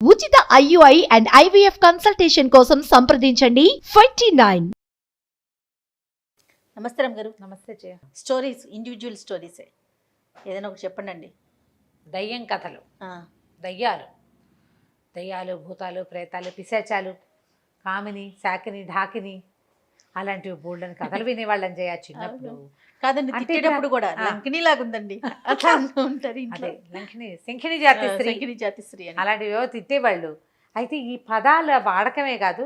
ఉచిత IUI and IVF consultation కోసం సంప్రదించండి 29. నమస్తే రామ్ గారు. నమస్తే జయ. స్టోరీస్, ఇండివిజువల్ స్టోరీసే ఏదైనా ఒకటి చెప్పండి. దయ్యం కథలు, దయ్యాలు, భూతాలు, ప్రేతాలు, పిశాచాలు, కామిని, శాకిని, ఢాకిని అలాంటివి బోల్డని కథలు వినేవాళ్ళని జయ చిన్నప్పుడు. కాదండి, తిట్టేటప్పుడు కూడా లంకిని లాగుందండి అట్లా ఉంటారు ఇంట్లో. లంకిని, శంఖిని జాతి స్త్రీ, శంఖిని జాతి స్త్రీ అలాంటివి తిట్టేవాళ్ళు. అయితే ఈ పదాల వాడకమే కాదు,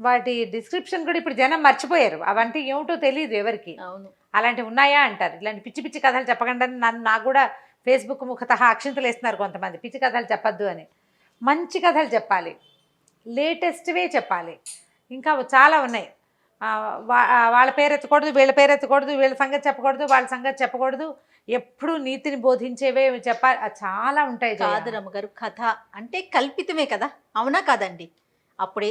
వాటి డిస్క్రిప్షన్ కూడా ఇప్పుడు జనం మర్చిపోయారు. అవంటే ఏమిటో తెలియదు ఎవరికి. అవును, అలాంటివి ఉన్నాయా అంటారు. ఇలాంటి పిచ్చి పిచ్చి కథలు చెప్పకుండా నాకు కూడా ఫేస్బుక్ ముఖతః అక్షింతలు వేస్తున్నారు కొంతమంది, పిచ్చి కథలు చెప్పద్దు అని. మంచి కథలు చెప్పాలి, లేటెస్ట్వే చెప్పాలి. ఇంకా చాలా ఉన్నాయి. వాళ్ళ పేరు ఎత్తకూడదు, వీళ్ళ పేరు ఎత్తకూడదు, వీళ్ళ సంగతి చెప్పకూడదు, వాళ్ళ సంగతి చెప్పకూడదు, ఎప్పుడు నీతిని బోధించేవే చెప్పాలి. చాలా ఉంటాయి. కాదు రమ్మగారు, కథ అంటే కల్పితమే కదా, అవునా కాదండి? అప్పుడే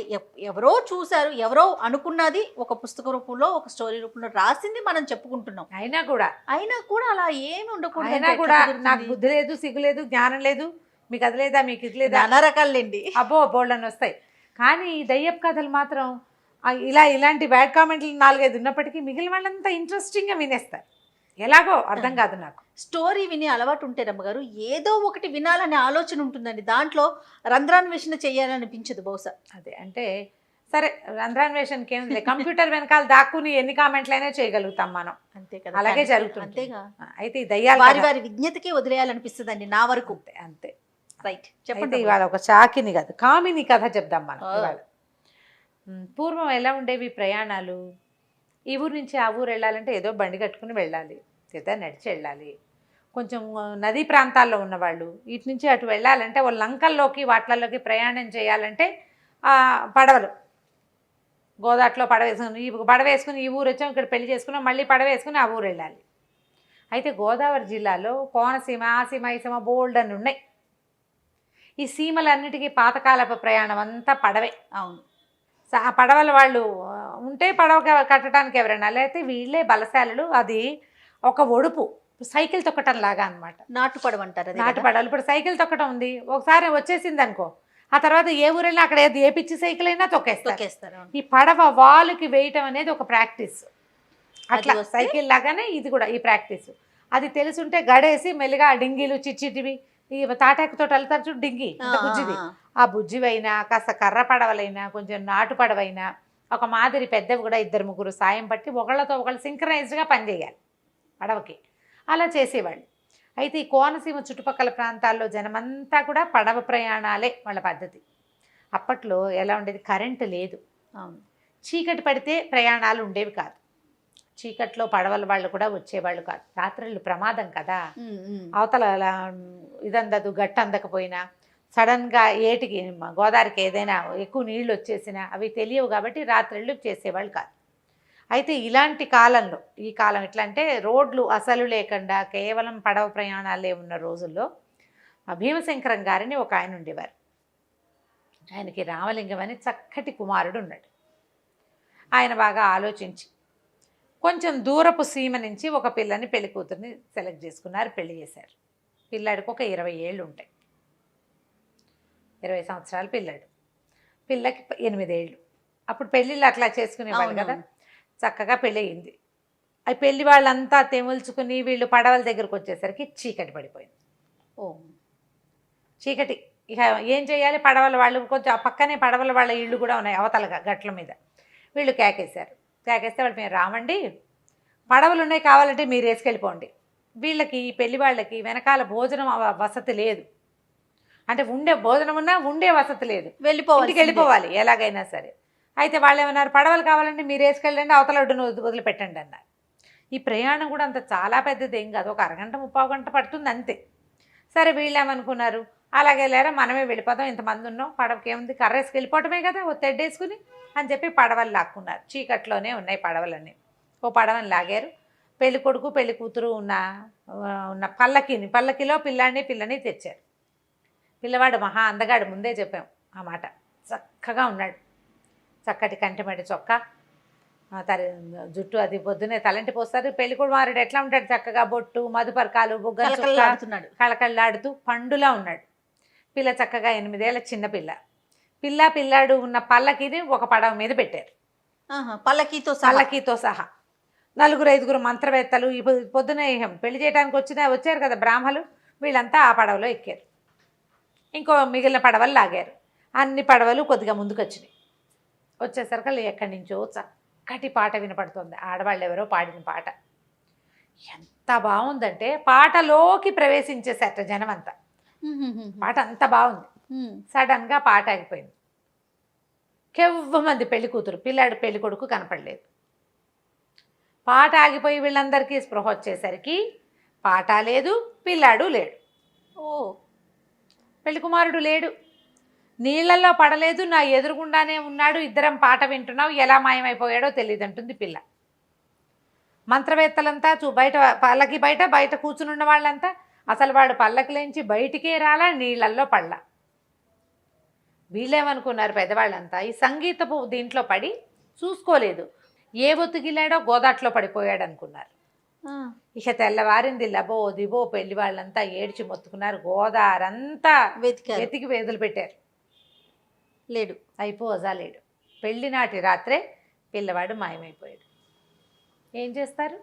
ఎవరో చూశారు, ఎవరో అనుకున్నది ఒక పుస్తక రూపంలో, ఒక స్టోరీ రూపంలో రాసింది మనం చెప్పుకుంటున్నాం. అయినా కూడా అలా ఏమి ఉండకూడదు. అయినా కూడా నాకు బుద్ధి లేదు, సిగ్గు లేదు, జ్ఞానం లేదు, మీకు అది లేదా, మీకు ఇది లేదా, నానా రకాలండి. అబ్బో బోల్డని వస్తాయి. కానీ ఈ దయ్యపు కథలు మాత్రం ఇలాంటి బ్యాడ్ కామెంట్లు 4-5 ఉన్నప్పటికీ మిగిలిన వాళ్ళంతా ఇంట్రెస్టింగ్గా వినేస్తారు. ఎలాగో అర్థం కాదు నాకు. స్టోరీ విని అలవాటు ఉంటే రమ్మగారు ఏదో ఒకటి వినాలనే ఆలోచన ఉంటుందండి. దాంట్లో రంధ్రాన్వేషణ చేయాలనిపించదు బహుశా. అదే అంటే సరే, రంధ్రాన్వేషణకి ఏమి కంప్యూటర్ వెనకాల దాక్కుని ఎన్ని కామెంట్లైనా చేయగలుగుతాం మనం. అంతే కదా, అలాగే జరుగుతుంది. అంతేగా. అయితే ఈ దయ్యాలు వారి విజ్ఞతకే వదిలేయాలనిపిస్తుందండి నా వరకు. అంతే. రైట్, చెప్పండి. ఇవాళ ఒక శాకిని కాదు, కామిని కథ చెప్దాం మనం ఇవాళ. పూర్వం ఎలా ఉండేవి ప్రయాణాలు? ఈ ఊరు నుంచి ఆ ఊరు వెళ్ళాలంటే ఏదో బండి కట్టుకుని వెళ్ళాలి, లేదా నడిచి వెళ్ళాలి. కొంచెం నదీ ప్రాంతాల్లో ఉన్నవాళ్ళు ఇటు నుంచి అటు వెళ్ళాలంటే వాళ్ళ లంకల్లోకి వాట్లలోకి ప్రయాణం చేయాలంటే పడవలు, గోదాట్లో పడవ వేసుకుని ఈ ఊరు వచ్చాం, ఇక్కడ పెళ్లి చేసుకున్నాం, మళ్ళీ పడవ వేసుకుని ఆ ఊరు వెళ్ళాలి. అయితే గోదావరి జిల్లాలో కోనసీమ, ఆ సీమ, ఈ సీమ బోల్డ్ అని ఉన్నాయి. ఈ సీమలన్నిటికీ పాతకాలపు ప్రయాణం అంతా పడవే. అవును, ఆ పడవల వాళ్ళు ఉంటే పడవ కట్టడానికి ఎవరైనా, లేకపోతే వీళ్ళే బలశాలలు. అది ఒక ఒడుపు, సైకిల్ తొక్కటం లాగా అనమాట. నాటు పడవ అంటారు. నాటు పడవలు. ఇప్పుడు సైకిల్ తొక్కటం ఉంది, ఒకసారి వచ్చేసింది అనుకో, ఆ తర్వాత ఏ ఊరైనా అక్కడ ఏ పిచ్చి సైకిల్ అయినా తొక్కేస్తారు. ఈ పడవ వాలుకి వేయటం అనేది ఒక ప్రాక్టీస్. అట్లా సైకిల్ లాగానే ఇది కూడా ఈ ప్రాక్టీస్. అది తెలుసుంటే గడేసి మెల్లిగా ఆ డింగీలు చిచ్చిటివి, ఈ తాటాకుతో వెళ్తారు చూడు డింగి, బుజ్జిది, ఆ బుజ్జివైనా, కాస్త కర్ర పడవలైనా, కొంచెం నాటు పడవైనా, ఒక మాదిరి పెద్దవి కూడా 2-3 సాయం పట్టి ఒకళ్ళతో ఒకళ్ళు సింక్రనైజ్డ్గా పనిచేయాలి పడవకి. అలా చేసేవాళ్ళు. అయితే ఈ కోనసీమ చుట్టుపక్కల ప్రాంతాల్లో జనమంతా కూడా పడవ ప్రయాణాలే వాళ్ళ పద్ధతి. అప్పట్లో ఎలా ఉండేది, కరెంటు లేదు, చీకటి పడితే ప్రయాణాలు ఉండేవి కాదు. చీకట్లో పడవల వాళ్ళు కూడా వచ్చేవాళ్ళు కాదు. రాత్రులు ప్రమాదం కదా, అవతల ఇదందదు, గట్టు అందకపోయినా, సడన్గా ఏటికి గోదావరికి ఏదైనా ఎక్కువ నీళ్ళు వచ్చేసినా అవి తెలియవు కాబట్టి రాత్రిళ్ళు చేసేవాళ్ళు కాదు. అయితే ఇలాంటి కాలంలో, ఈ కాలం ఎట్లా అంటే రోడ్లు అసలు లేకుండా కేవలం పడవ ప్రయాణాలే ఉన్న రోజుల్లో భీమశంకరం గారిని ఒక ఆయన ఉండేవారు. ఆయనకి రామలింగం అని చక్కటి కుమారుడు ఉన్నాడు. ఆయన బాగా ఆలోచించి కొంచెం దూరపు సీమ నుంచి ఒక పిల్లని, పెళ్లి కూతుర్ని సెలెక్ట్ చేసుకున్నారు, పెళ్లి చేశారు. పిల్లాడికి ఒక 20 ఏళ్ళు ఉంటాయి, 20 సంవత్సరాలు పిల్లాడు. పిల్లకి 8 ఏళ్ళు. అప్పుడు పెళ్ళిళ్ళు అట్లా చేసుకునేవాళ్ళు కదా. చక్కగా పెళ్ళి అయింది. అవి పెళ్లి వాళ్ళంతా తెముల్చుకుని వీళ్ళు పడవల దగ్గరకు వచ్చేసరికి చీకటి పడిపోయింది. చీకటి. ఇక ఏం చేయాలి, పడవల వాళ్ళు కొంచెం ఆ పక్కనే పడవల వాళ్ళ ఇళ్ళు కూడా ఉన్నాయి అవతలగా గట్ల మీద. వీళ్ళు కేకేశారు. కేకేస్తే వాళ్ళు, మేము రామండి, పడవలు ఉన్నాయి, కావాలంటే మీరు వేసుకెళ్ళిపోండి. వీళ్ళకి, పెళ్లి వాళ్ళకి వెనకాల భోజనం వసతి లేదు. అంటే ఉండే భోజనం ఉన్నా ఉండే వసతి లేదు, వెళ్ళిపోవాలి ఎలాగైనా సరే. అయితే వాళ్ళు ఏమన్నారు, పడవలు కావాలంటే మీరు వేసుకెళ్ళండి, అవతల ఒడ్డును వదిలిపెట్టండి అన్నారు. ఈ ప్రయాణం కూడా అంత చాలా పెద్దది ఏం కాదు, ఒక అరగంట 30 గంట పడుతుంది అంతే. సరే వీళ్ళు ఏమనుకున్నారు, అలాగే లేరా మనమే వెళ్ళిపోదాం, ఇంతమంది ఉన్నాం, పడవకి ఏముంది, కర్రేసుకు వెళ్ళిపోవటమే కదా, ఓ తెడ్డేసుకుని అని చెప్పి పడవలు లాక్కున్నారు. చీకట్లోనే ఉన్నాయి పడవలన్నీ. ఓ పడవని లాగారు. పెళ్లి కొడుకు పెళ్లి కూతురు ఉన్న పల్లకిలో పిల్లని తెచ్చారు. పిల్లవాడు మహా అందగాడు, ముందే చెప్పాం ఆ మాట. చక్కగా ఉన్నాడు, చక్కటి కంటిమడి చొక్కా, జుట్టు అది పొద్దునే తలంటి పోస్తారు. పెళ్లి కుమారుడు ఎట్లా ఉంటాడు, చక్కగా బొట్టు, మధుపర్కాలు, బుగ్గలు కళకళలాడుతూ పండులా ఉన్నాడు. పిల్ల చక్కగా 8 ఏళ్ల చిన్న పిల్ల. పిల్లాడు ఉన్న పల్లకిని ఒక పడవ మీద పెట్టారు. పల్లకీతో సహా 4-5 మంత్రవేత్తలు పొద్దున పెళ్లి చేయడానికి వచ్చారు కదా బ్రాహ్మలు, వీళ్ళంతా ఆ పడవలో ఎక్కారు. ఇంకో మిగిలిన పడవలు లాగారు. అన్ని పడవలు కొద్దిగా ముందుకు వచ్చినాయి. వచ్చేసరికి ఎక్కడి నుంచో చక్కటి పాట వినపడుతుంది. ఆడవాళ్ళు ఎవరో పాడిన పాట. ఎంత బాగుందంటే పాటలోకి ప్రవేశించేసట జనం అంతా. పాట అంత బాగుంది. సడన్గా పాట ఆగిపోయింది. మంది పెళ్లి కూతురు, పెళ్లి కొడుకు కనపడలేదు. పాట ఆగిపోయి వీళ్ళందరికీ స్పృహ వచ్చేసరికి పాట లేదు, పిల్లాడు లేడు. పెళ్లి కుమారుడు లేడు, నీళ్లలో పడలేదు, నా ఎదురుగుండానే ఉన్నాడు, ఇద్దరం పాట వింటున్నావు, ఎలా మాయమైపోయాడో తెలియదంటుంది పిల్ల. మంత్రవేత్తలంతా పల్లకి బయట కూర్చుని ఉన్న వాళ్ళంతా అసలు వాడు పల్లకిలోంచి బయటికే రాలా, నీళ్లల్లో పడలా. వీళ్ళేమనుకున్నారు పెద్దవాళ్ళంతా, ఈ సంగీతపు దీంట్లో పడి చూసుకోలేదు, ఏ ఒత్తుగిలాడో గోదాట్లో పడిపోయాడు అనుకున్నారు. ఇక తెల్లవారింది లబో దిబో పెళ్లి వాళ్ళంతా ఏడ్చి మొత్తుకున్నారు. గోదారంతా వెతికి వేదులు పెట్టారు. లేడు, లేడు. పెళ్లి నాటి రాత్రే పిల్లవాడు మాయమైపోయాడు. ఏం చేస్తారు?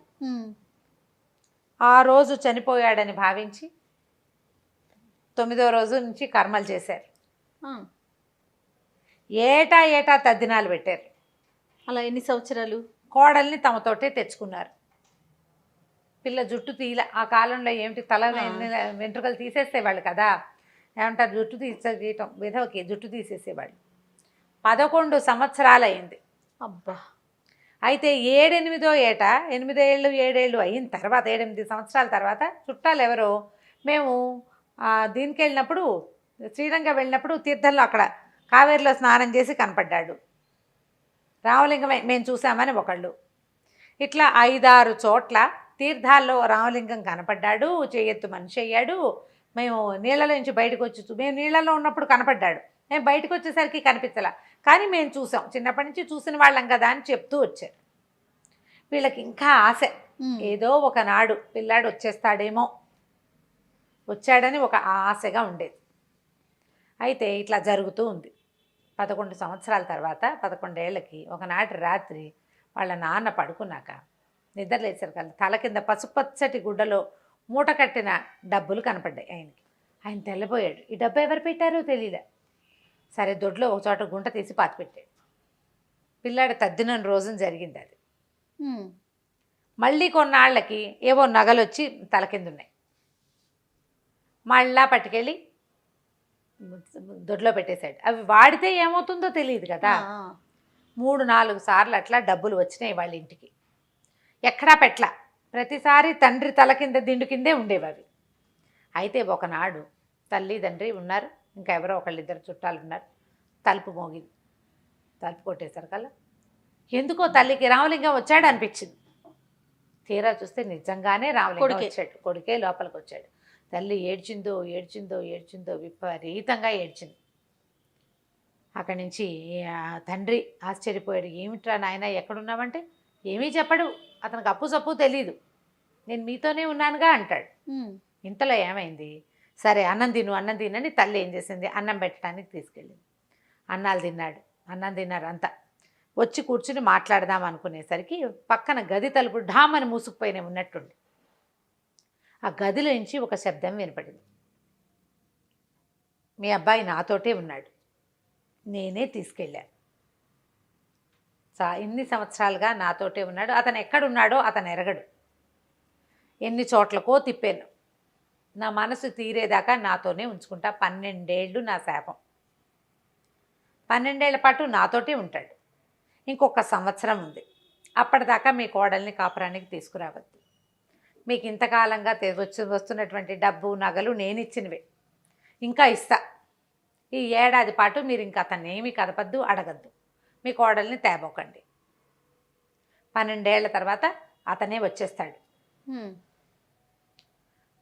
ఆ రోజు చనిపోయాడని భావించి 9వ రోజు నుంచి కర్మలు చేశారు. ఏటా తద్దినాలు పెట్టారు. అలా ఎన్ని సంవత్సరాలు? కోడల్ని తమతోటే తెచ్చుకున్నారు. పిల్ల జుట్టు తీల. ఆ కాలంలో ఏమిటి, తల వెంట్రుకలు తీసేసేవాళ్ళు కదా, ఏమంటారు, జుట్టు తీయటం, విధవకి జుట్టు తీసేసేవాళ్ళు. 11 సంవత్సరాలు అయింది. అబ్బా. అయితే 7-8 ఏట, 8 ఏళ్ళు 7 ఏళ్ళు అయిన తర్వాత, 7-8 సంవత్సరాల తర్వాత చుట్టాలు ఎవరో, మేము దీనికి వెళ్ళినప్పుడు, శ్రీరంగం వెళ్ళినప్పుడు తీర్థంలో అక్కడ కావేరిలో స్నానం చేసి కనపడ్డాడు రామలింగం, మేము చూసామని ఒకళ్ళు. ఇట్లా 5-6 చోట్ల తీర్థాల్లో రామలింగం కనపడ్డాడు, చేయెత్తు మనిషి అయ్యాడు. మేము నీళ్ళలో నుంచి బయటకు వచ్చి, మేము నీళ్ళలో ఉన్నప్పుడు కనపడ్డాడు, మేము బయటకు వచ్చేసరికి కనిపించలా, కానీ మేము చూసాం, చిన్నప్పటి నుంచి చూసిన వాళ్ళం కదా అని చెప్తూ వచ్చారు. వీళ్ళకి ఇంకా ఆశ, ఏదో ఒకనాడు పిల్లాడు వచ్చేస్తాడేమో, వచ్చాడని ఒక ఆశగా ఉండేది. అయితే ఇట్లా జరుగుతూ ఉంది. 11 సంవత్సరాల తర్వాత 11 ఏళ్ళకి ఒకనాటి రాత్రి వాళ్ళ నాన్న పడుకున్నాక నిద్రలేసారు కదా, తల కింద పసుపచ్చటి గుడ్డలో మూట కట్టిన డబ్బులు కనపడ్డాయి ఆయనకి. ఆయన తెల్లబోయాడు. ఈ డబ్బు ఎవరు పెట్టారో తెలియలే. సరే దొడ్లో ఒక చోట గుంట తీసి పాతి పెట్టాడు. పిల్లాడు తద్దిన రోజున జరిగింది అది. మళ్ళీ కొన్నాళ్ళకి ఏవో నగలు వచ్చి తల కింద ఉన్నాయి. మళ్ళా పట్టుకెళ్ళి దొడ్లో పెట్టేశాడు. అవి వాడితే ఏమవుతుందో తెలియదు కదా. 3-4 సార్లు అట్లా డబ్బులు వచ్చినాయి వాళ్ళ ఇంటికి. ఎక్కడా పెట్ల, ప్రతిసారి తండ్రి తల కింద దిండు కిందే ఉండేవి అవి. అయితే ఒకనాడు తల్లి తండ్రి ఉన్నారు, ఇంకా ఎవరో ఒకళ్ళిద్దరు చుట్టాలు ఉన్నారు. తలుపు మోగింది. తలుపు కొట్టేశారు కల్లా ఎందుకో తల్లికి రామలింగం వచ్చాడు అనిపించింది. తీరా చూస్తే నిజంగానే రామలింగం వచ్చాడు. కొడుకే లోపలికి వచ్చాడు. తల్లి ఏడ్చిందో విపరీతంగా ఏడ్చింది. అక్కడి నుంచి తండ్రి ఆశ్చర్యపోయాడు. ఏమిట్రా నాయన ఎక్కడున్నావంటే, ఏమీ చెప్పడు, అతనికి అప్పు సప్పు తెలీదు, నేను మీతోనే ఉన్నానుగా అంటాడు. ఇంతలో ఏమైంది, సరే అన్నం తినని తల్లి ఏం చేసింది, అన్నం పెట్టడానికి తీసుకెళ్ళింది. అన్నం తిన్నారు అంతా. వచ్చి కూర్చుని మాట్లాడదాం అనుకునేసరికి పక్కన గది తలుపు ఢామని మూసుకుపోయిన ఉన్నట్టుండి ఆ గదిలో నుంచి ఒక శబ్దం వినపడింది. మీ అబ్బాయి నాతోటే ఉన్నాడు, నేనే తీసుకెళ్ళాను. ఇన్ని సంవత్సరాలుగా నాతోటే ఉన్నాడు, అతను ఎక్కడున్నాడో అతను ఎరగడు, ఎన్ని చోట్లకో తిప్పాను, నా మనసు తీరేదాకా నాతోనే ఉంచుకుంటా. 12 ఏళ్ళు నా శాపం. 12 ఏళ్ల పాటు నాతోటే ఉంటాడు. ఇంకొక సంవత్సరం ఉంది, అప్పటిదాకా మీ కోడల్ని కాపురానికి తీసుకురావద్దు. మీకు ఇంతకాలంగా వస్తున్నటువంటి డబ్బు నగలు నేను ఇచ్చినవే, ఇంకా ఇస్తా. ఈ ఏడాది పాటు మీరు ఇంకా అతన్ని ఏమీ కదపద్దు, అడగద్దు, మీ కోడల్ని తేబోకండి. 12 ఏళ్ల తర్వాత అతనే వచ్చేస్తాడు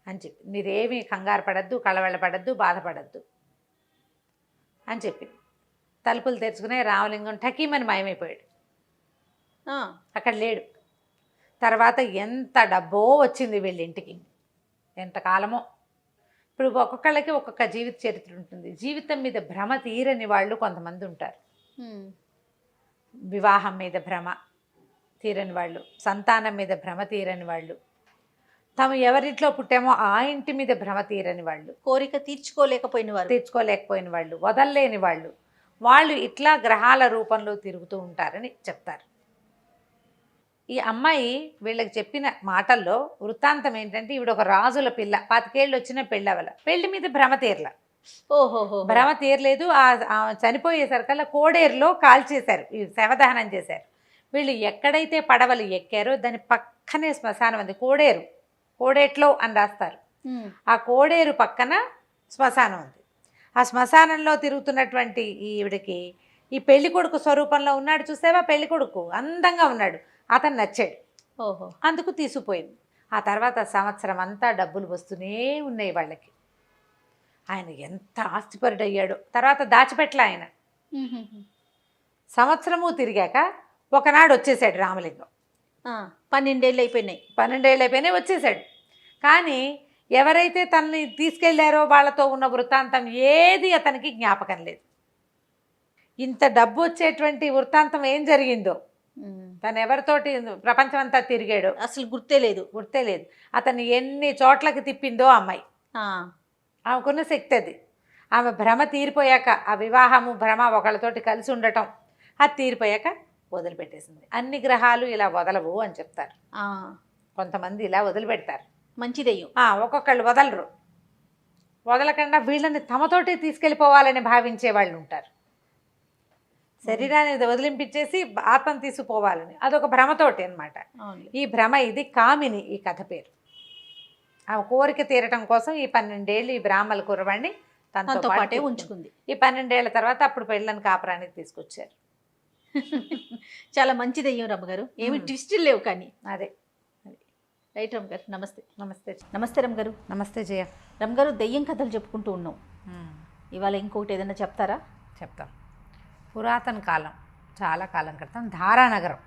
అని చెప్పి, మీరేమీ కంగారు పడద్దు, కళవెళ్ళపడద్దు, బాధపడద్దు అని చెప్పింది. తలుపులు తెరుచుకునే రామలింగం ఠకీమని మాయమైపోయాడు. అక్కడ లేడు. తర్వాత ఎంత డబ్బో వచ్చింది వీళ్ళింటికి, ఎంతకాలమో. ఇప్పుడు ఒక్కొక్కళ్ళకి ఒక్కొక్క జీవిత చరిత్ర ఉంటుంది. జీవితం మీద భ్రమ తీరని వాళ్ళు కొంతమంది ఉంటారు. వివాహం మీద భ్రమ తీరని వాళ్ళు, సంతానం మీద భ్రమ తీరని వాళ్ళు, తాము ఎవరింట్లో పుట్టామో ఆ ఇంటి మీద భ్రమ తీరని వాళ్ళు, కోరిక తీర్చుకోలేకపోయిన వాళ్ళు, వదల్లేని వాళ్ళు ఇట్లా గ్రహాల రూపంలో తిరుగుతూ ఉంటారని చెప్తారు. ఈ అమ్మాయి వీళ్ళకి చెప్పిన మాటల్లో వృత్తాంతం ఏంటంటే, ఈవిడ ఒక రాజుల పిల్ల, 25 ఏళ్ళు వచ్చిన పెళ్ళవల, పెళ్లి మీద భ్రమ తీరల. భ్రమ తీరలేదు. ఆ చనిపోయేసరికల్లా కోడేరులో కాల్చేశారు, ఈ శవదహనం చేశారు. వీళ్ళు ఎక్కడైతే పడవలు ఎక్కారో దాని పక్కనే శ్మశానం ఉంది. కోడేట్లో అని రాస్తారు. ఆ కోడేరు పక్కన శ్మశానం ఉంది. ఆ శ్మశానంలో తిరుగుతున్నటువంటి ఈవిడకి ఈ పెళ్లి కొడుకు స్వరూపంలో ఉన్నాడు. చూసావా, పెళ్లి కొడుకు అందంగా ఉన్నాడు, అతను నచ్చాడు. అందుకు తీసుకుపోయింది. ఆ తర్వాత సంవత్సరం అంతా డబ్బులు వస్తూనే ఉన్నాయి వాళ్ళకి. ఆయన ఎంత ఆస్తిపరుడయ్యాడో. తర్వాత దాచిపెట్టలే ఆయన. సంవత్సరము తిరిగాక ఒకనాడు వచ్చేసాడు రామలింగం. 12 ఏళ్ళు అయిపోయినాయి వచ్చేసాడు. కానీ ఎవరైతే తనని తీసుకెళ్లారో వాళ్ళతో ఉన్న వృత్తాంతం ఏది అతనికి జ్ఞాపకం లేదు. ఇంత డబ్బు వచ్చేటువంటి వృత్తాంతం ఏం జరిగిందో, తను ఎవరితోటి ప్రపంచం అంతా తిరిగాడో అసలు గుర్తే లేదు. అతన్ని ఎన్ని చోట్లకి తిప్పిందో అమ్మాయి. ఆమెకున్న శక్తి అది. ఆమె భ్రమ తీరిపోయాక, ఆ వివాహము భ్రమ ఒకళ్ళతోటి కలిసి ఉండటం అది తీరిపోయాక వదిలిపెట్టేసింది. అన్ని గ్రహాలు ఇలా వదలవు అని చెప్తారు. కొంతమంది ఇలా వదిలిపెడతారు, మంచిదయ్యం. ఒక్కొక్కళ్ళు వదలకుండా వీళ్ళని తమతోటి తీసుకెళ్ళిపోవాలని భావించే వాళ్ళు ఉంటారు. శరీరాన్ని వదిలింపించేసి ఆత్మను తీసుకుపోవాలని, అదొక భ్రమతోటి అన్నమాట. ఈ భ్రమ, ఇది కామిని ఈ కథ పేరు. ఆ కోరిక తీరటం కోసం ఈ 12 ఏళ్ళు ఈ బ్రాహ్మణ కుర్రవాడిని తనతో పాటే ఉంచుకుంది. ఈ 12 ఏళ్ల తర్వాత అప్పుడు పెళ్ళని కాపురానికి తీసుకొచ్చారు. చాలా మంచిది అయ్యాం రమ్మగారు. ఏమి ట్విస్టులు లేవు. కానీ అదే రైట్ రమ్మగారు. నమస్తే. నమస్తే రమ్మగారు. నమస్తే జయ. రమ్మగారు, దెయ్యం కథలు చెప్పుకుంటూ ఉన్నాం. ఇవాళ ఇంకొకటి ఏదైనా చెప్తారా? చెప్తాం. పురాతన కాలం, చాలా కాలం క్రితం ధారానగరం.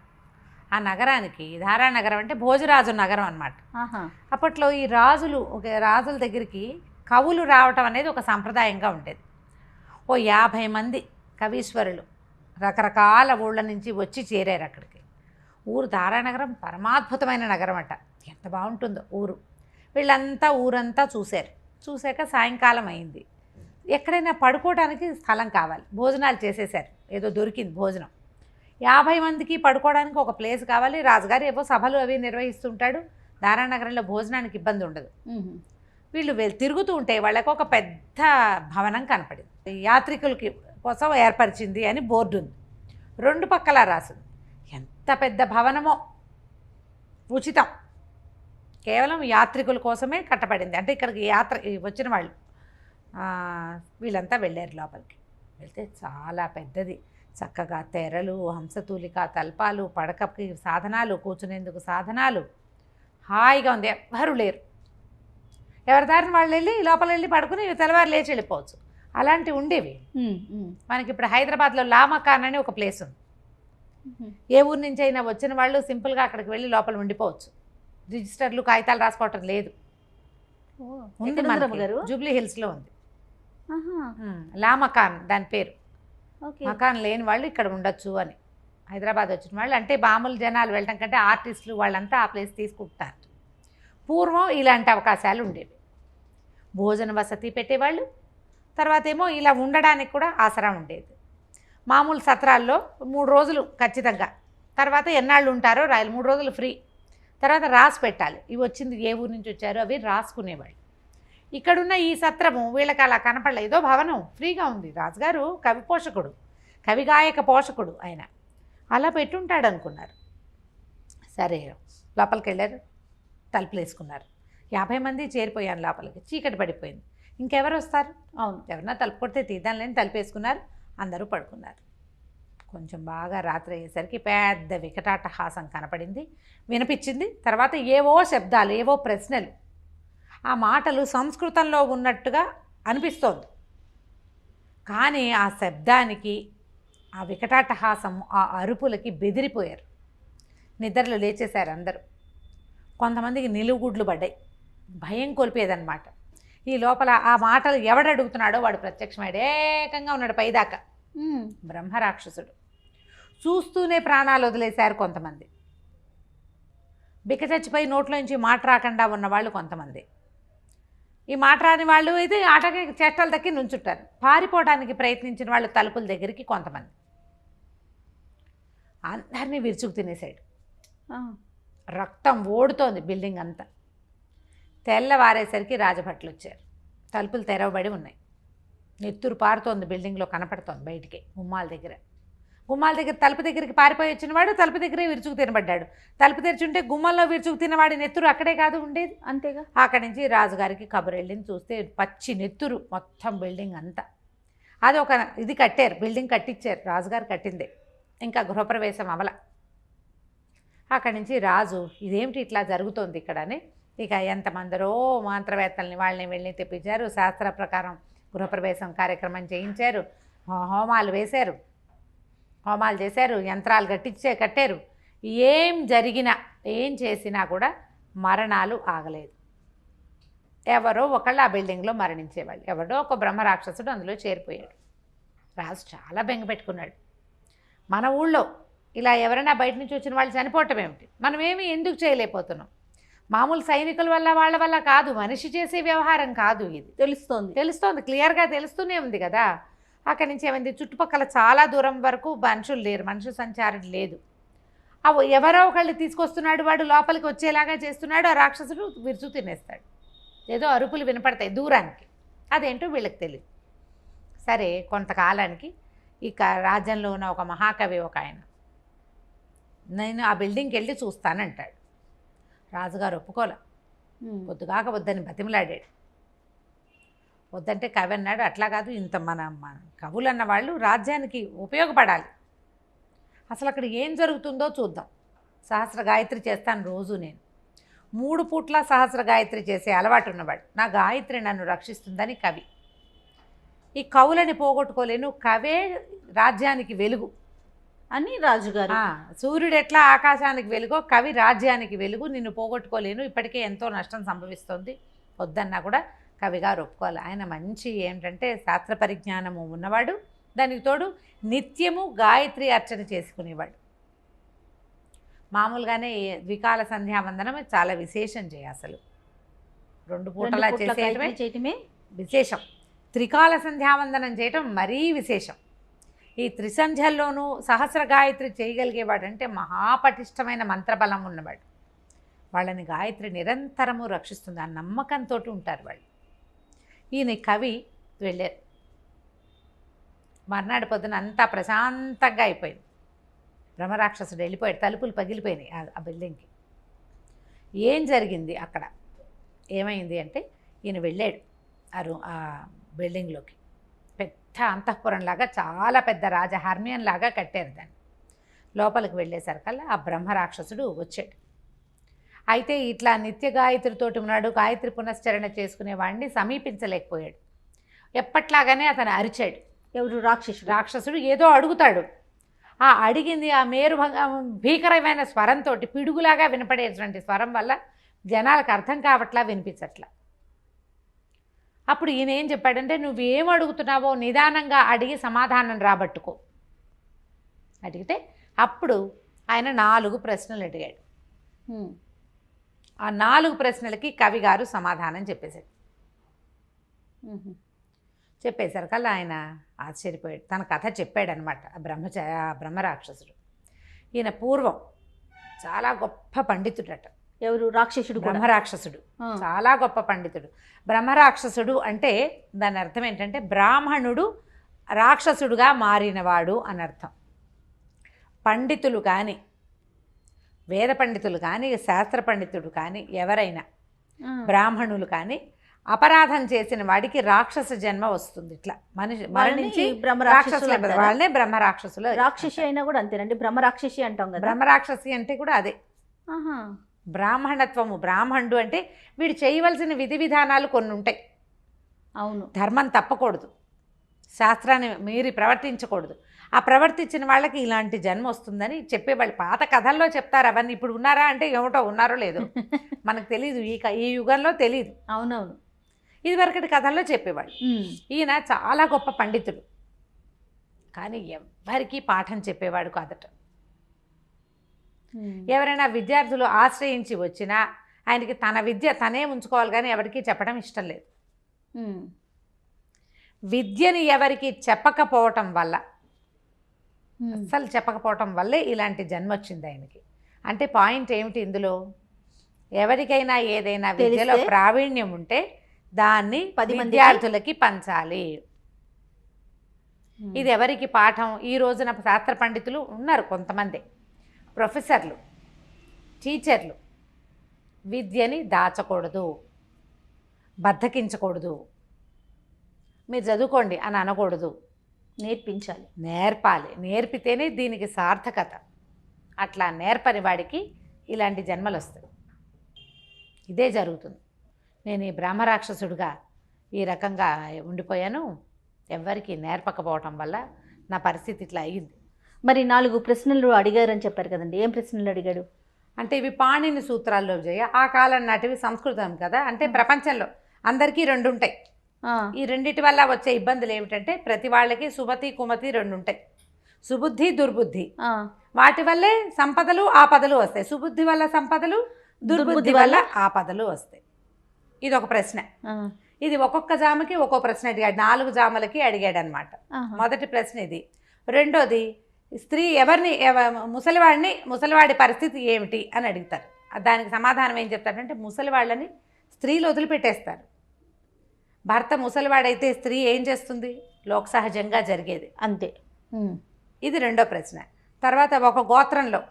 ఆ నగరానికి, ధారానగరం అంటే భోజరాజు నగరం అన్నమాట. అప్పట్లో ఈ రాజుల దగ్గరికి కవులు రావటం అనేది ఒక సంప్రదాయంగా ఉండేది. 50 మంది కవీశ్వరులు రకరకాల ఊళ్ళ నుంచి వచ్చి చేరారు అక్కడికి. ధారానగరం పరమాద్భుతమైన నగరం అట. ఎంత బాగుంటుందో ఊరు. వీళ్ళంతా ఊరంతా చూశాక సాయంకాలం అయింది. ఎక్కడైనా పడుకోవడానికి స్థలం కావాలి. భోజనాలు చేసేశారు, ఏదో దొరికింది భోజనం. 50 మందికి పడుకోవడానికి ఒక ప్లేస్ కావాలి. రాజుగారు ఏవో సభలు అవి నిర్వహిస్తుంటాడు. ధారానగరంలో భోజనానికి ఇబ్బంది ఉండదు. వీళ్ళు తిరుగుతూ ఉంటే వాళ్ళకు ఒక పెద్ద భవనం కనపడింది. యాత్రికులకి కోసం ఏర్పరిచింది అని బోర్డు ఉంది. 2 పక్కలా రాసింది. ఎంత పెద్ద భవనమో, ఉచితం, కేవలం యాత్రికుల కోసమే కట్టబడింది. అంటే ఇక్కడికి వచ్చిన వాళ్ళు వీళ్ళంతా వెళ్ళారు. లోపలికి వెళ్తే చాలా పెద్దది. చక్కగా తెరలు, హంసతూలిక తల్పాలు, పడకకి సాధనాలు, కూర్చునేందుకు సాధనాలు, హాయిగా ఉంది. ఎవ్వరూ లేరు. ఎవరి దారిని వాళ్ళు వెళ్ళి లోపల వెళ్ళి పడుకుని తెల్లవారు లేచి వెళ్ళిపోవచ్చు. అలాంటివి ఉండేవి. మనకి ఇప్పుడు హైదరాబాద్లో లామకాన్ అని ఒక ప్లేస్ ఉంది. ఏ ఊరి నుంచి అయినా వచ్చిన వాళ్ళు సింపుల్గా అక్కడికి వెళ్ళి లోపల ఉండిపోవచ్చు. రిజిస్టర్లు, కాగితాలు రాసుకోవటం లేదు. ఉంది, జూబ్లీ హిల్స్లో ఉంది లామకాన్, దాని పేరు. మకాన్ లేని వాళ్ళు ఇక్కడ ఉండొచ్చు అని. హైదరాబాద్ వచ్చిన వాళ్ళు అంటే మామూలు జనాలు వెళ్ళటం కంటే ఆర్టిస్టులు వాళ్ళంతా ఆ ప్లేస్ తీసుకుంటారు. పూర్వం ఇలాంటి అవకాశాలు ఉండేవి. భోజన వసతి పెట్టేవాళ్ళు. తర్వాత ఏమో ఇలా ఉండడానికి కూడా ఆసరా ఉండేది. మామూలు సత్రాల్లో 3 రోజులు ఖచ్చితంగా. తర్వాత ఎన్నాళ్ళు ఉంటారో రాయాలి. 3 రోజులు ఫ్రీ. తర్వాత రాసి పెట్టాలి. ఇవి వచ్చింది ఏ ఊరి నుంచి వచ్చారో అవి రాసుకునేవాళ్ళు. ఇక్కడున్న ఈ సత్రము వీళ్ళకి అలా కనపడలేదు. ఏదో భవనం ఫ్రీగా ఉంది. రాజుగారు కవి పోషకుడు, కవిగాయక పోషకుడు ఆయన, అలా పెట్టుంటాడు అనుకున్నారు. సరే లోపలికి వెళ్ళారు, తలుపులు వేసుకున్నారు. 50 మంది చేరిపోయాను లోపలికి. చీకటి పడిపోయింది. ఇంకెవరు వస్తారు? అవును, ఎవరన్నా తలుపు కొడితే తీద్దాంలేని తలుపేసుకున్నారు. అందరూ పడుకున్నారు. కొంచెం బాగా రాత్రి అయ్యేసరికి పెద్ద వికటాటహాసం కనపడింది, వినిపించింది. తర్వాత ఏవో శబ్దాలు, ఏవో ప్రశ్నలు. ఆ మాటలు సంస్కృతంలో ఉన్నట్టుగా అనిపిస్తోంది. కానీ ఆ శబ్దానికి, ఆ వికటాటహాసం, ఆ అరుపులకి బెదిరిపోయారు. నిద్రలో లేచేశారు అందరూ. కొంతమందికి నిలువుగుడ్లు పడ్డాయి. భయం కొలిపేదన్నమాట. ఈ లోపల ఆ మాటలు ఎవడు అడుగుతున్నాడో వాడు ప్రత్యక్షమాడు, ఏకంగా ఉన్నాడు పైదాకా. బ్రహ్మరాక్షసుడు. చూస్తూనే ప్రాణాలు వదిలేశారు కొంతమంది. బిక్క చచ్చిపోయి నోట్లోంచి మాట రాకుండా ఉన్నవాళ్ళు కొంతమంది. ఈ మాట రాని వాళ్ళు అయితే ఆటకి చెట్టల దక్కి నుంచుంటారు. పారిపోవడానికి ప్రయత్నించిన వాళ్ళు తలుపుల దగ్గరికి కొంతమంది. అందరినీ విరుచుకు తినేశాడు. రక్తం ఓడుతోంది బిల్డింగ్ అంతా. తెల్లవారేసరికి రాజభట్లు వచ్చారు. తలుపులు తెరవబడి ఉన్నాయి. నెత్తురు పారుతోంది, బిల్డింగ్లో కనపడుతోంది బయటికి. గుమ్మాల దగ్గర తలుపు దగ్గరికి పారిపోయి వచ్చిన వాడు తలుపు దగ్గరే విరుచుకు తినబడ్డాడు. తలుపు తెరిచుంటే గుమ్మంలో విరుచుకు తినవాడి నెత్తురు అక్కడే కాదు ఉండేది. అంతేగా. అక్కడి నుంచి రాజుగారికి కబురు వెళ్ళింది. చూస్తే పచ్చి నెత్తురు మొత్తం బిల్డింగ్ అంతా. అది ఒక ఇది కట్టారు, బిల్డింగ్ కట్టించారు, రాజుగారు కట్టిందే. ఇంకా గృహప్రవేశం అవల. అక్కడి నుంచి రాజు ఇదేమిటి ఇట్లా జరుగుతోంది ఇక్కడ అని ఇక ఎంతమందరో మంత్రవేత్తల్ని వాళ్ళని వెళ్ళి తెప్పించారు. శాస్త్ర ప్రకారం గృహప్రవేశం కార్యక్రమం చేయించారు. హోమాలు వేశారు, హోమాలు చేశారు, యంత్రాలు కట్టారు. ఏం జరిగినా ఏం చేసినా కూడా మరణాలు ఆగలేదు. ఎవరో ఒకళ్ళు ఆ బిల్డింగ్లో మరణించేవాళ్ళు. ఎవరో ఒక బ్రహ్మరాక్షసుడు అందులో చేరిపోయాడు. రాజు చాలా బెంగ పెట్టుకున్నాడు. మన ఊళ్ళో ఇలా ఎవరైనా బయట నుంచి వచ్చిన వాళ్ళు చనిపోవటం ఏమిటి, మనమేమి ఎందుకు చేయలేకపోతున్నాం? మామూలు సైనికుల వల్ల వాళ్ళ వల్ల కాదు, మనిషి చేసే వ్యవహారం కాదు ఇది. తెలుస్తోంది, క్లియర్గా తెలుస్తూనే ఉంది కదా. అక్కడి నుంచి ఏమైంది, చుట్టుపక్కల చాలా దూరం వరకు మనుషులు లేరు, మనుషు సంచారం లేదు. ఎవరో ఒకళ్ళు తీసుకొస్తున్నాడు, వాడు లోపలికి వచ్చేలాగా చేస్తున్నాడు. ఆ రాక్షసుడు విరుచు తినేస్తాడు. ఏదో అరుపులు వినపడతాయి దూరానికి, అదేంటో వీళ్ళకి తెలియదు. సరే, కొంతకాలానికి ఇక రాజ్యంలో ఉన్న ఒక మహాకవి ఒక ఆయన, నేను ఆ బిల్డింగ్కి వెళ్ళి చూస్తానంటాడు. రాజుగారు ఒప్పుకోలే. పొద్దుగాక వద్దని బతిమలాడాడు. వద్దంటే కవి అన్నాడు, అట్లా కాదు, ఇంత మన కవులు అన్న వాళ్ళు రాజ్యానికి ఉపయోగపడాలి. అసలు అక్కడ ఏం జరుగుతుందో చూద్దాం. సహస్ర గాయత్రి చేస్తాను రోజు నేను. 3 పూట్ల సహస్ర గాయత్రి చేసే అలవాటు ఉన్నవాడు. నా గాయత్రి నన్ను రక్షిస్తుందని కవి. ఈ కవులని పోగొట్టుకోలేను, కవే రాజ్యానికి వెలుగు అని రాజుగారు. సూర్యుడు ఎట్లా ఆకాశానికి వెలుగో కవి రాజ్యానికి వెలుగు, నిన్ను పోగొట్టుకోలేను, ఇప్పటికే ఎంతో నష్టం సంభవిస్తుంది, వద్దన్నా కూడా కవిగారు ఒప్పుకోవాలి. ఆయన మంచి ఏంటంటే శాస్త్ర పరిజ్ఞానము ఉన్నవాడు, దానికి తోడు నిత్యము గాయత్రి అర్చన చేసుకునేవాడు. మామూలుగానే ద్వికాల సంధ్యావందనం చాలా విశేషం చేయ, అసలు 2 పూటలా చేయటమే విశేషం. త్రికాల సంధ్యావందనం చేయటం మరీ విశేషం. ఈ త్రిసంధ్యల్లోనూ సహస్ర గాయత్రి చేయగలిగేవాడంటే మహాపటిష్టమైన మంత్రబలం ఉన్నవాడు. వాళ్ళని గాయత్రి నిరంతరము రక్షిస్తుంది, ఆ నమ్మకంతో ఉంటారు వాళ్ళు. ఈయన కవి వెళ్ళారు. మర్నాడు పొద్దున అంతా ప్రశాంతంగా అయిపోయింది. బ్రహ్మరాక్షసుడు వెళ్ళిపోయాడు. తలుపులు పగిలిపోయినాయి ఆ బిల్డింగ్కి. ఏం జరిగింది అక్కడ, ఏమైంది అంటే, ఈయన వెళ్ళాడు ఆ బిల్డింగ్లోకి. పెద్ద అంతఃపురంలాగా చాలా పెద్ద రాజహర్మ్యంలాగా కట్టారు దాన్ని. లోపలికి వెళ్ళేసరికల్లా ఆ బ్రహ్మరాక్షసుడు వచ్చాడు. అయితే ఇట్లా నిత్య గాయత్రితోటి ఉన్నాడు, గాయత్రి పునశ్చరణ చేసుకునేవాడిని సమీపించలేకపోయాడు. ఎప్పట్లాగానే అతను అరిచాడు. ఎవరు? రాక్షసుడు ఏదో అడుగుతాడు. ఆ అడిగింది ఆ మేరు భీకరమైన స్వరంతో, పిడుగులాగా వినపడేటువంటి స్వరం వల్ల జనాలకు అర్థం కావట్లా, వినిపించట్లా. అప్పుడు ఈయన ఏం చెప్పాడంటే, నువ్వేం అడుగుతున్నావో నిదానంగా అడిగి సమాధానం రాబట్టుకో. అడిగితే అప్పుడు ఆయన 4 ప్రశ్నలు అడిగాడు. ఆ 4 ప్రశ్నలకి కవిగారు సమాధానం చెప్పేశాడు. చెప్పేసరికల్లా ఆయన ఆశ్చర్యపోయాడు. తన కథ చెప్పాడనమాట ఆ బ్రహ్మరాక్షసుడు. ఈయన పూర్వం చాలా గొప్ప పండితుడట. ఎవరు? రాక్షసుడు? బ్రహ్మరాక్షసుడు చాలా గొప్ప పండితుడు. బ్రహ్మరాక్షసుడు అంటే దాని అర్థం ఏంటంటే బ్రాహ్మణుడు రాక్షసుడుగా మారినవాడు అని అర్థం. పండితులు కానీ, వేద పండితులు కానీ, శాస్త్ర పండితుడు కానీ, ఎవరైనా బ్రాహ్మణులు కానీ అపరాధం చేసిన వాడికి రాక్షస జన్మ వస్తుంది. ఇట్లా మరణించి వాళ్ళనే బ్రహ్మరాక్షసులు. రాక్షసి అయినా కూడా అంతేనండి, బ్రహ్మరాక్షసి అంటాం కదా. బ్రహ్మరాక్షసి అంటే కూడా అదే. బ్రాహ్మణత్వము, బ్రాహ్మణుడు అంటే వీడు చేయవలసిన విధి విధానాలు కొన్ని ఉంటాయి. అవును, ధర్మం తప్పకూడదు, శాస్త్రాన్ని మీరి ప్రవర్తించకూడదు. ఆ ప్రవర్తించిన వాళ్ళకి ఇలాంటి జన్మ వస్తుందని చెప్పేవాళ్ళు పాత కథల్లో చెప్తారు. అవన్నీ ఇప్పుడు ఉన్నారా అంటే ఏమిటో ఉన్నారో లేదో మనకు తెలియదు, ఈ యుగంలో తెలియదు. అవునవును. ఇది వరకటి కథల్లో చెప్పేవాడు. ఈయన చాలా గొప్ప పండితుడు, కానీ ఎవ్వరికీ పాఠం చెప్పేవాడు కాదట. ఎవరైనా విద్యార్థులు ఆశ్రయించి వచ్చినా ఆయనకి తన విద్య తనే ఉంచుకోవాలి, కానీ ఎవరికీ చెప్పడం ఇష్టం లేదు. విద్యని ఎవరికి చెప్పకపోవటం వల్ల, అస్సలు చెప్పకపోవటం వల్లే ఇలాంటి జన్మ వచ్చింది ఆయనకి. అంటే పాయింట్ ఏమిటి ఇందులో, ఎవరికైనా ఏదైనా విద్యలో ప్రావీణ్యం ఉంటే దాన్ని 10 విద్యార్థులకి పంచాలి. ఇది ఎవరికి పాఠం? ఈ రోజున శాస్త్ర పండితులు ఉన్నారు కొంతమంది, ప్రొఫెసర్లు, టీచర్లు. విద్యని దాచకూడదు, బద్ధకించకూడదు, మీరు చదువుకోండి అని అనకూడదు, నేర్పించాలి, నేర్పాలి. నేర్పితేనే దీనికి సార్థకత. అట్లా నేర్పని వాడికి ఇలాంటి జన్మలు వస్తాయి. ఇదే జరుగుతుంది. నేను ఈ బ్రహ్మరాక్షసుడిగా ఈ రకంగా ఉండిపోయాను, ఎవ్వరికి నేర్పకపోవటం వల్ల నా పరిస్థితి ఇట్లా అయ్యింది. మరి 4 ప్రశ్నలు అడిగారని చెప్పారు కదండి, ఏం ప్రశ్నలు అడిగాడు? అంటే ఇవి పాణిని సూత్రాల్లో ఆ కాలం నాటివి, సంస్కృతం కదా. అంటే ప్రపంచంలో అందరికీ 2 ఉంటాయి. ఈ రెండిటి వల్ల వచ్చే ఇబ్బందులు ఏమిటంటే, ప్రతి వాళ్ళకి సుమతి కుమతి 2 ఉంటాయి. సుబుద్ధి దుర్బుద్ధి, వాటి వల్లే సంపదలు ఆపదలు వస్తాయి. సుబుద్ధి వల్ల సంపదలు, దుర్బుద్ధి వల్ల ఆపదలు వస్తాయి. ఇది ఒక ప్రశ్న. ఇది ఒక్కొక్క జామకి ఒక్కో ప్రశ్న అడిగాడు, 4 జామలకి అడిగాడు అనమాట. మొదటి ప్రశ్న ఇది. రెండోది, స్త్రీ ఎవరిని, ముసలివాడి పరిస్థితి ఏమిటి అని అడుగుతారు. దానికి సమాధానం ఏం చెప్తారంటే, ముసలివాళ్ళని స్త్రీలు వదిలిపెట్టేస్తారు. భర్త ముసలివాడైతే స్త్రీ ఏం చేస్తుంది? లోక సహజంగా జరిగేది అంతే. ఇది రెండో ప్రశ్న. తర్వాత ఒక గోత్రంలో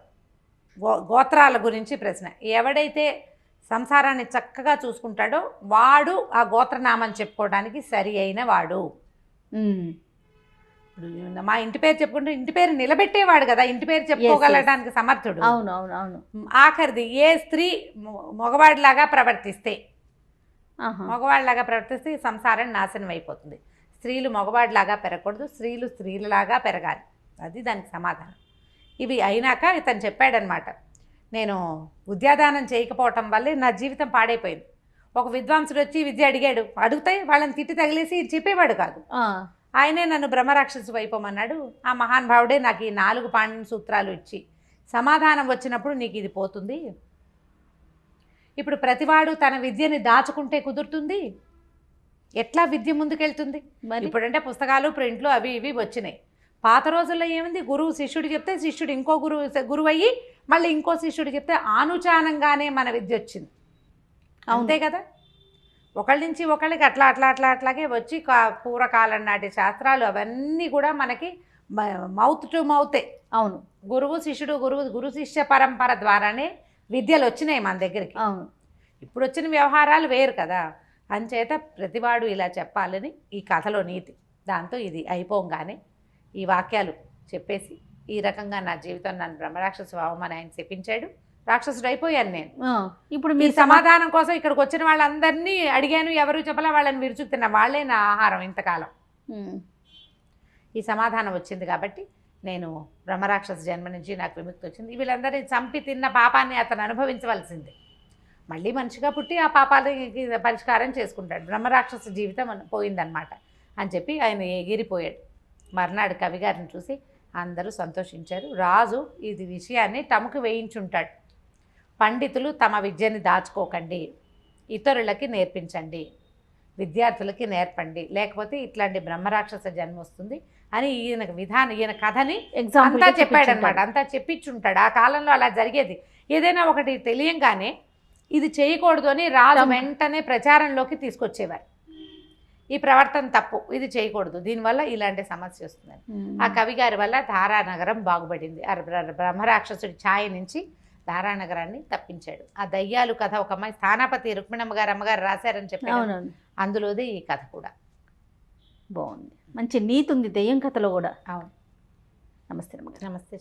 గోత్రాల గురించి ప్రశ్న. ఎవడైతే సంసారాన్ని చక్కగా చూసుకుంటాడో వాడు ఆ గోత్రనామం చెప్పుకోవడానికి సరి అయిన వాడు. మా ఇంటి పేరు చెప్పుకుంటే ఇంటి పేరు నిలబెట్టేవాడు కదా, ఇంటి పేరు చెప్పుకోగలడానికి సమర్థుడు. అవును అవును అవును. ఆఖరిది, ఏ స్త్రీ మగవాడిలాగా ప్రవర్తిస్తే సంసారం నాశనం అయిపోతుంది. స్త్రీలు మగవాడిలాగా పెరగకూడదు, స్త్రీలు స్త్రీలలాగా పెరగాలి. అది దానికి సమాధానం. ఇవి అయినాక ఇతను చెప్పాడనమాట, నేను విద్యాదానం చేయకపోవటం వల్లే నా జీవితం పాడైపోయింది. ఒక విద్వాంసుడు వచ్చి విద్య అడిగాడు, అడిగితే వాళ్ళని తిట్టి తగిలేసి చెప్పేవాడు కాదు. ఆయనే నన్ను బ్రహ్మరాక్షసు అయిపోమన్నాడు. ఆ మహానుభావుడే నాకు ఈ 4 పాణిని సూత్రాలు ఇచ్చి, సమాధానం వచ్చినప్పుడు నీకు ఇది పోతుంది. ఇప్పుడు ప్రతివాడు తన విద్యని దాచుకుంటే కుదురుతుంది? ఎట్లా విద్య ముందుకెళ్తుంది? ఇప్పుడంటే పుస్తకాలు, ప్రింట్లు అవి ఇవి వచ్చినాయి. పాత రోజుల్లో ఏముంది, గురువు శిష్యుడు చెప్తే శిష్యుడు ఇంకో గురువు అయ్యి మళ్ళీ ఇంకో శిష్యుడు చెప్తే ఆనుచానంగానే మన విద్య వచ్చింది. అంతే కదా. ఒకళ్ళ నుంచి ఒకళ్ళకి అట్లా అట్లా అట్లా అట్లాగే వచ్చి పూర్వకాలం నాటి శాస్త్రాలు అవన్నీ కూడా మనకి మౌత్ టు మౌతే. అవును, గురువు శిష్యుడు, గురు శిష్య పరంపర ద్వారానే విద్యలు వచ్చినాయి మన దగ్గరికి. అవును, ఇప్పుడు వచ్చిన వ్యవహారాలు వేరు కదా. అంచేత ప్రతివాడు ఇలా చెప్పాలని ఈ కథలో నీతి. దాంతో ఇది అయిపోగానే ఈ వాక్యాలు చెప్పేసి, ఈ రకంగా నా జీవితం నన్ను బ్రహ్మరాక్షసు అవమని ఆయన చెప్పించాడు. రాక్షసుడు అయిపోయాను నేను. ఇప్పుడు మీ సమాధానం కోసం ఇక్కడికి వచ్చిన వాళ్ళందరినీ అడిగాను, ఎవరు చెప్పలా, వాళ్ళని విరుచుకుతున్నా, వాళ్ళే నా ఆహారం ఇంతకాలం. ఈ సమాధానం వచ్చింది కాబట్టి నేను బ్రహ్మరాక్షస జన్మ నుంచి నాకు విముక్తి వచ్చింది. వీళ్ళందరినీ చంపి తిన్న పాపాన్ని అతను అనుభవించవలసిందే. మళ్ళీ మనిషిగా పుట్టి ఆ పాపాలకి పరిష్కారం చేసుకుంటాడు. బ్రహ్మరాక్షస జీవితం పోయిందనమాట అని చెప్పి ఆయన ఎగిరిపోయాడు. మర్నాడు కవిగారిని చూసి అందరూ సంతోషించారు. రాజు ఇది విషయాన్ని తమకు వేయించుంటాడు. పండితులు తమ విద్యని దాచుకోకండి, ఇతరులకి నేర్పించండి, విద్యార్థులకి నేర్పండి, లేకపోతే ఇట్లాంటి బ్రహ్మరాక్షస జన్మ వస్తుంది అని ఈయన కథని అంతా చెప్పాడనమాట. అంతా చెప్పించుంటాడు. ఆ కాలంలో అలా జరిగేది. ఏదైనా ఒకటి తెలియంగానే ఇది చేయకూడదు అని రాజు వెంటనే ప్రచారంలోకి తీసుకొచ్చేవారు. ఈ ప్రవర్తన తప్పు, ఇది చేయకూడదు, దీనివల్ల ఇలాంటి సమస్య వస్తుందని. ఆ కవిగారి వల్ల ధారానగరం బాగుపడింది. బ్రహ్మరాక్షసుడి ఛాయ నుంచి ధారానగరాన్ని తప్పించాడు. ఆ దయ్యాలు కథ ఒక అమ్మాయి స్థానాపతి రుక్మిణమ్మ గారు అమ్మగారు రాశారని చెప్పారు. అందులోదే ఈ కథ కూడా బాగుంది. మంచి నీతి ఉంది దెయ్యం కథలో కూడా. అవును. నమస్తే. నమస్తే.